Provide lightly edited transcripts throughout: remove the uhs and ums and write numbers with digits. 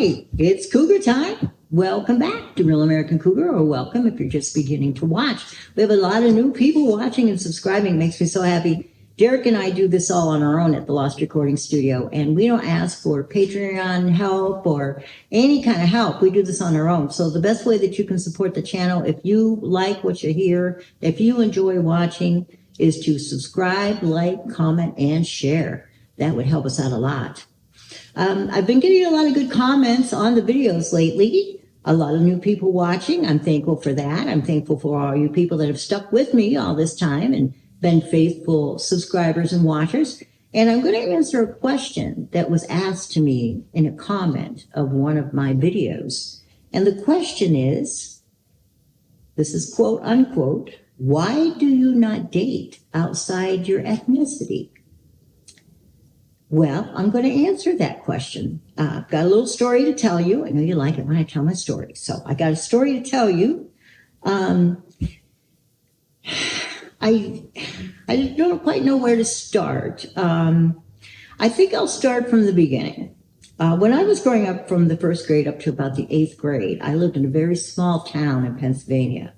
right, it's Cougar time. Welcome back to Real American Cougar, or welcome if you're just beginning to watch. We have a lot of new people watching and subscribing. It makes me so happy. Derek and I do this all on our own at the Lost Recording Studio, and we don't ask for Patreon help or any kind of help. We do this on our own. So the best way that you can support the channel, if you like what you hear, if you enjoy watching, is to subscribe, like, comment, and share. That would help us out a lot. I've been getting a lot of good comments on the videos lately. A lot of new people watching. I'm thankful for that. I'm thankful for all you people that have stuck with me all this time and been faithful subscribers and watchers. And I'm going to answer a question that was asked to me in a comment of one of my videos. And the question is, this is quote unquote, why do you not date outside your ethnicity? Well, I'm going to answer that question. I've got a little story to tell you. I know you like it when I tell my story. So I got a story to tell you. I don't quite know where to start. I think I'll start from the beginning. When I was growing up from the first grade up to about the 8th grade, I lived in a very small town in Pennsylvania.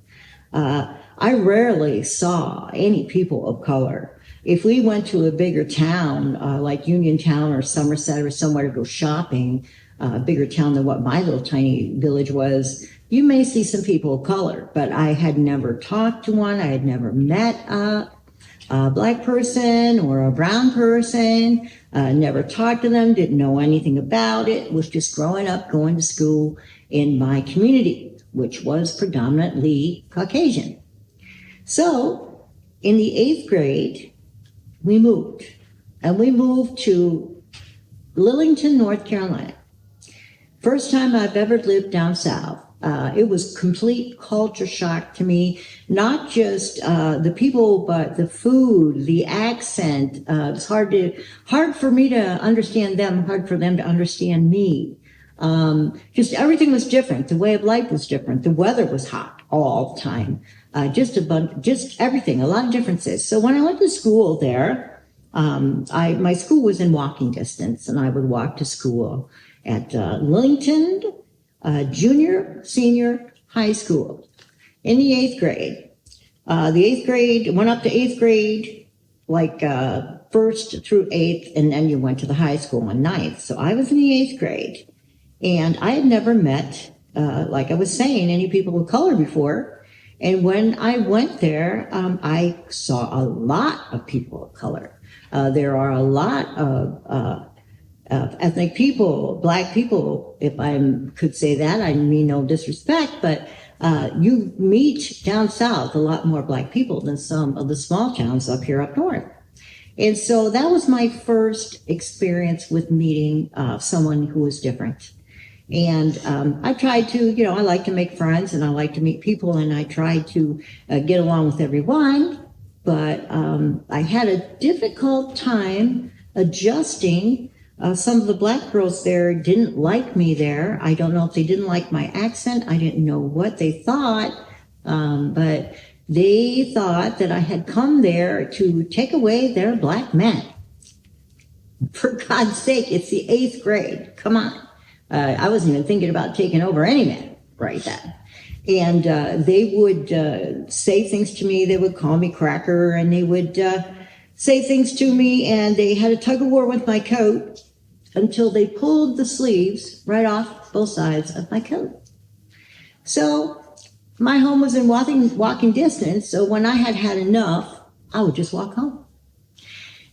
I rarely saw any people of color. If we went to a bigger town, like Uniontown or Somerset or somewhere to go shopping, a bigger town than what my little tiny village was, you may see some people of color, but I had never talked to one. I had never met a black person or a brown person, never talked to them, didn't know anything about it, was just growing up, going to school in my community, which was predominantly Caucasian. So in the 8th grade, we moved, and we moved to Lillington, North Carolina. First time I've ever lived down south. It was complete culture shock to me, not just the people, but the food, the accent. It's hard for me to understand them, hard for them to understand me. Just everything was different. The way of life was different. The weather was hot all the time. Just everything, a lot of differences. So when I went to school there, my school was in walking distance, and I would walk to school at Lillington Junior, Senior High School in the 8th grade. The 8th grade, went up to 8th grade, like 1st through 8th, and then you went to the high school in 9th. So I was in the 8th grade, and I had never met, like I was saying, any people of color before. And when I went there, I saw a lot of people of color. There are a lot of ethnic people, black people, if I could say that. I mean no disrespect, but you meet down south a lot more black people than some of the small towns up here up north. And so that was my first experience with meeting someone who was different. And I tried to, I like to make friends and I like to meet people, and I tried to get along with everyone, but I had a difficult time adjusting. Some of the black girls there didn't like me there. I don't know if they didn't like my accent. I didn't know what they thought, but they thought that I had come there to take away their black men. For God's sake, it's the 8th grade. Come on. I wasn't even thinking about taking over any men right then. And they would say things to me. They would call me cracker, and they would say things to me, and they had a tug of war with my coat until they pulled the sleeves right off both sides of my coat. So my home was in walking distance, so when I had had enough, I would just walk home.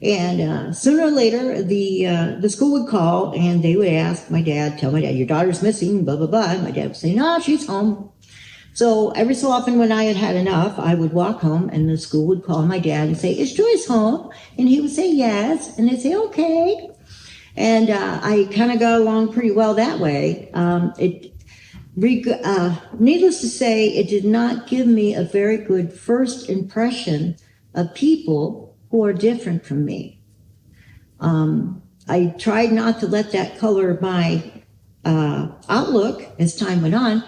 And sooner or later, the school would call, and they would ask my dad, tell my dad, your daughter's missing, blah, blah, blah. And my dad would say, no, she's home. So every so often when I had had enough, I would walk home, and the school would call my dad and say, is Joyce home? And he would say yes. And they'd say, okay. And I kind of got along pretty well that way. Needless to say, it did not give me a very good first impression of people who are different from me. I tried not to let that color my outlook as time went on.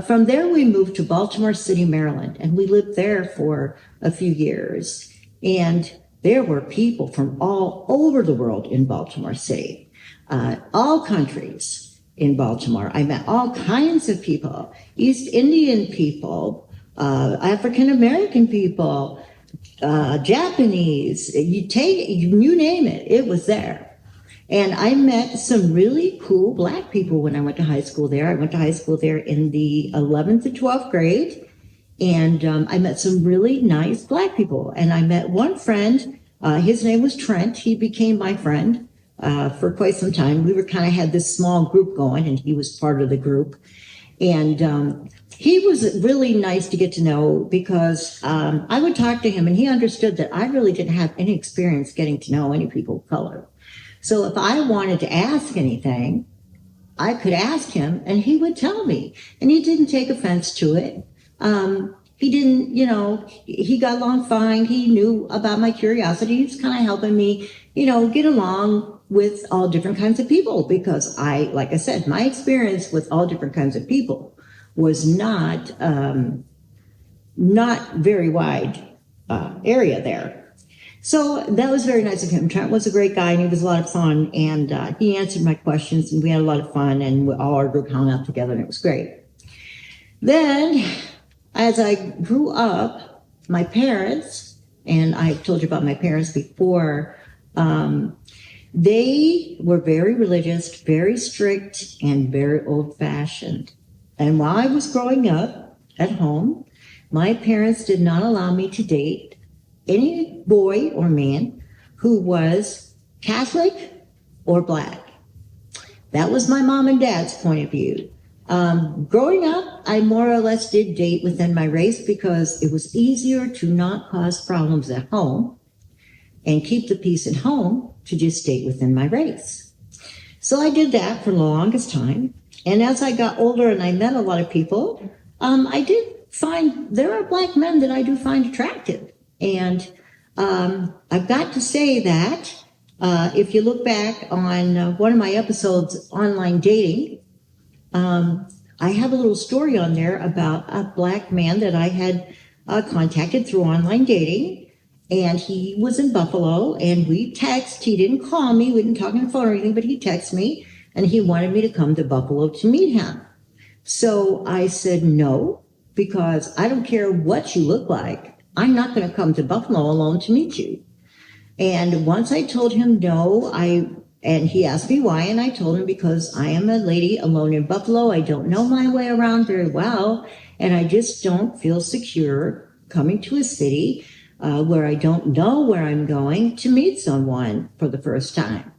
From there, we moved to Baltimore City, Maryland, and we lived there for a few years. And there were people from all over the world in Baltimore City, all countries. in Baltimore. I met all kinds of people, East Indian people, African American people, Japanese, you name it, it was there. And I met some really cool Black people when I went to high school there. I went to high school there in the 11th to 12th grade. And I met some really nice Black people. And I met one friend, his name was Trent. He became my friend for quite some time. We were kind of had this small group going, and he was part of the group. And he was really nice to get to know because I would talk to him, and he understood that I really didn't have any experience getting to know any people of color. So if I wanted to ask anything, I could ask him, and he would tell me. And he didn't take offense to it. He didn't, he got along fine. He knew about my curiosity. He was kind of helping me, get along with all different kinds of people because like I said, my experience with all different kinds of people was not very wide area there. So that was very nice of him. Trent was a great guy, and he was a lot of fun, and he answered my questions, and we had a lot of fun, and all our group hung out together, and it was great. Then, as I grew up, my parents, and I told you about my parents before, they were very religious, very strict, and very old-fashioned. And while I was growing up at home, my parents did not allow me to date any boy or man who was Catholic or Black. That was my mom and dad's point of view. Growing up, I more or less did date within my race because it was easier to not cause problems at home and keep the peace at home to just date within my race. So I did that for the longest time. And as I got older and I met a lot of people, I did find there are Black men that I do find attractive. And I've got to say that if you look back on one of my episodes, Online Dating, I have a little story on there about a Black man that I had contacted through online dating. And he was in Buffalo, and we texted. He didn't call me. We didn't talk on the phone or anything, but he texted me, and he wanted me to come to Buffalo to meet him. So I said no, because I don't care what you look like. I'm not going to come to Buffalo alone to meet you. And once I told him no, and he asked me why, and I told him because I am a lady alone in Buffalo. I don't know my way around very well, and I just don't feel secure coming to a city where I don't know where I'm going to meet someone for the first time.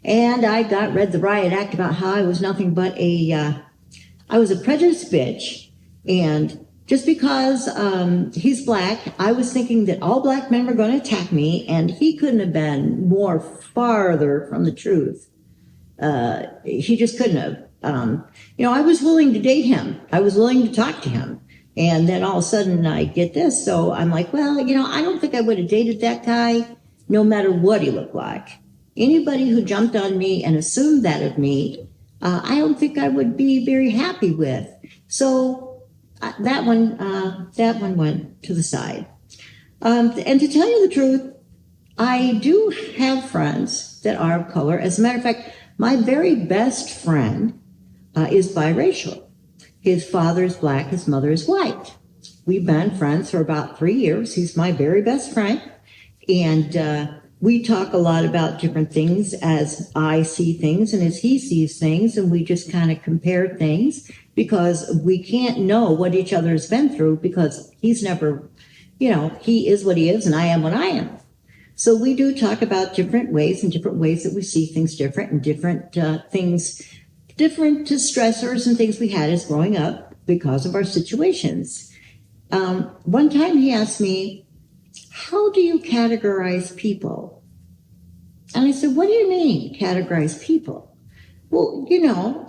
And I read the riot act about how I was nothing but I was a prejudiced bitch, and just because he's Black, I was thinking that all Black men were going to attack me, and he couldn't have been more farther from the truth. He just couldn't have. I was willing to date him. I was willing to talk to him. And then all of a sudden I get this. So I'm like, well, I don't think I would have dated that guy no matter what he looked like. Anybody who jumped on me and assumed that of me, I don't think I would be very happy with. So that one went to the side. And to tell you the truth, I do have friends that are of color. As a matter of fact, my very best friend is biracial. His father is Black, his mother is white. We've been friends for about 3 years. He's my very best friend. And we talk a lot about different things as I see things and as he sees things. And we just kind of compare things because we can't know what each other has been through because he's never, he is what he is and I am what I am. So we do talk about different ways that we see things different and different stressors and things we had as growing up because of our situations. One time he asked me, how do you categorize people? And I said, what do you mean, categorize people? Well,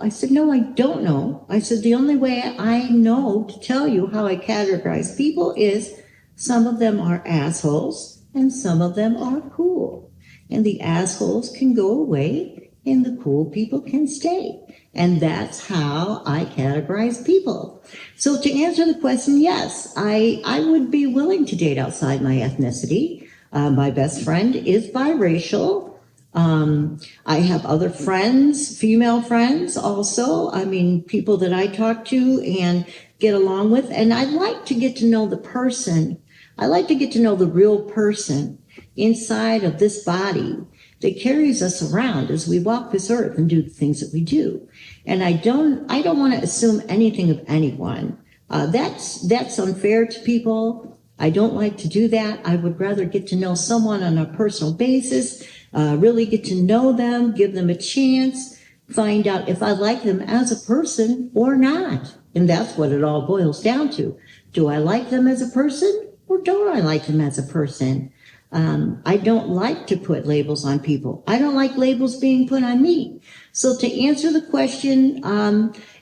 I said, no, I don't know. I said, the only way I know to tell you how I categorize people is some of them are assholes and some of them are cool. And the assholes can go away and the cool people can stay. And that's how I categorize people. So to answer the question, yes, I would be willing to date outside my ethnicity. My best friend is biracial. I have other friends, female friends also. I mean, people that I talk to and get along with. And I like to get to know the person. I like to get to know the real person inside of this body that carries us around as we walk this earth and do the things that we do. And I don't want to assume anything of anyone. That's unfair to people. I don't like to do that. I would rather get to know someone on a personal basis, really get to know them, give them a chance, find out if I like them as a person or not. And that's what it all boils down to. Do I like them as a person or don't I like them as a person? I don't like to put labels on people. I don't like labels being put on me. So to answer the question,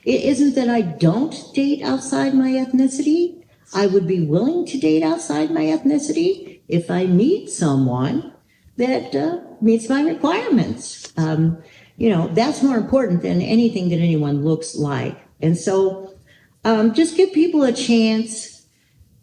it isn't that I don't date outside my ethnicity. I would be willing to date outside my ethnicity if I meet someone that meets my requirements. That's more important than anything that anyone looks like. And so just give people a chance.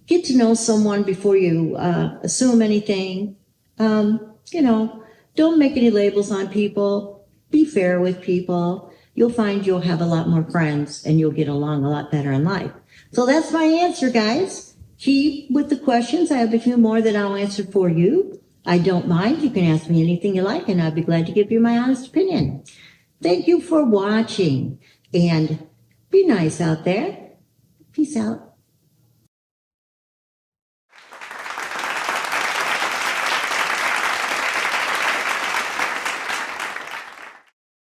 Get to know someone before you assume anything. Don't make any labels on people. Be fair with people. You'll find you'll have a lot more friends and you'll get along a lot better in life. So that's my answer, guys. Keep with the questions. I have a few more that I'll answer for you. I don't mind. You can ask me anything you like, and I'd be glad to give you my honest opinion. Thank you for watching, and be nice out there. Peace out.